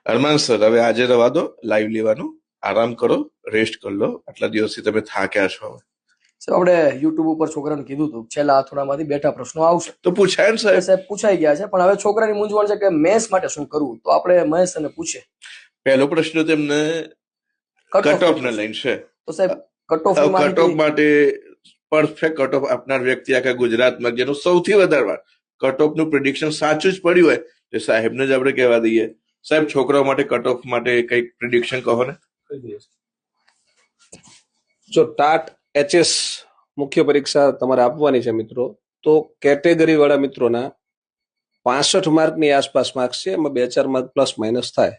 અરમાન sir, હવે આજે રવા દો લાઈવ લેવાનું. આરામ કરો, રેસ્ટ કરી લો. આટલા દિવસથી તમે થાક્યા છો. સાહેબ આપણે યુટ્યુબ ઉપર છોકરાને કીધું હતું છેલ્લા અથડામાંથી બેઠા પ્રશ્નો આવશે તો પૂછાય ને સાહેબ. સાહેબ પૂછાઈ ગયા છે, પણ હવે છોકરાની મૂંઝવણ છે કે મેથ્સ માટે શું કરવું, તો આપણે મહેશ ને પૂછીએ. પહેલો પ્રશ્ન તેમને કટ ઓફ ને લઈને છે. તો સાહેબ કટ ઓફ કટ ઓફ માટે પરફેક્ટ કટ ઓફ આપનાર વ્યક્તિ આખા ગુજરાતમાં જેનું સૌથી વધારે વાર કટ ઓફ નું પ્રિડિક્શન સાચું જ પડ્યું હોય તે સાહેબને જ આપણે કહેવા દઈએ. સાહેબ, છોકરાઓ માટે કટ ઓફ માટે કઈક પ્રિડિક્શન કહો ને. જો ટાટ એચએસ મુખ્ય પરીક્ષા તમારે આપવાની છે મિત્રો, તો કેટેગરી વાળા મિત્રોના 65 માર્કની આસપાસ માર્ક્સ છે, એમાં 2-4 માર્ક પ્લસ માઇનસ થાય.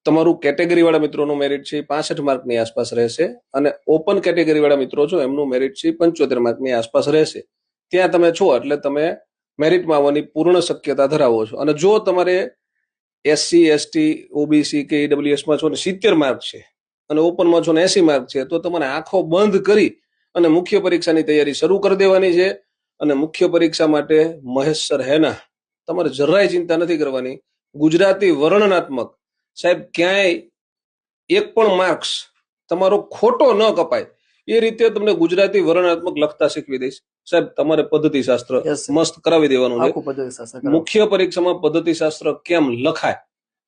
તમારું કેટેગરી વાળા મિત્રોનું મેરિટ છે 65 માર્કની આસપાસ રહેશે, અને ઓપન કેટેગરી વાળા મિત્રો છો એમનું મેરિટ છે 75 માર્કની આસપાસ રહેશે. ત્યાં તમે છો એટલે તમે મેરિટમાં આવવાની પૂર્ણ શક્યતા ધરાવો છો. અને જો તમારે એસસી એસટી ઓબીસી કે ઈડબ્લ્યુએસ માં છો ને 70 માર્ક છે અને ઓપનમાં છો ને 80 માર્ક છે, તો તમારે આંખો બંધ કરી અને મુખ્ય પરીક્ષાની તૈયારી શરૂ કરી દેવાની છે. અને મુખ્ય પરીક્ષા માટે મહેશ સર હેના, તમારે જરાય ચિંતા નથી કરવાની. ગુજરાતી વર્ણનાત્મક સાહેબ ક્યાંય એક પણ માર્ક્સ તમારો ખોટો ન કપાય એ રીતે તમને ગુજરાતી વર્ણનાત્મક લખતા શીખવી દઈશ. સાહેબ તમારે પદ્ધતિ શાસ્ત્ર મસ્ત કરાવી દેવાનું છે. મુખ્ય પરીક્ષામાં પદ્ધતિ શાસ્ત્ર કેમ લખાય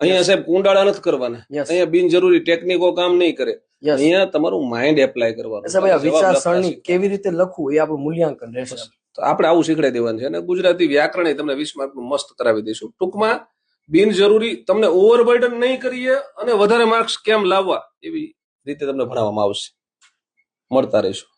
અહીંયા સાહેબ કુંડાળા નથી કરવાના, અહીંયા બિનજરૂરી ટેકનિકો કામ નહીં કરે, અહીંયા તમારું માઇન્ડ એપ્લાય કરવાનું. વિચારસરણી કેવી રીતે લખવું એ આપણું મૂલ્યાંકન રહેશે. તો આપણે આવું શીખડાઈ દેવાનું છે. અને ગુજરાતી વ્યાકરણ તમને 20 માર્કનું મસ્ત કરાવી દઈશું. ટૂંકમાં બિનજરૂરી તમને ઓવરબર્ડન નહીં કરીએ અને વધારે માર્ક્સ કેમ લાવવા એવી રીતે તમને ભણાવવામાં આવશે. મળતા રહીશું.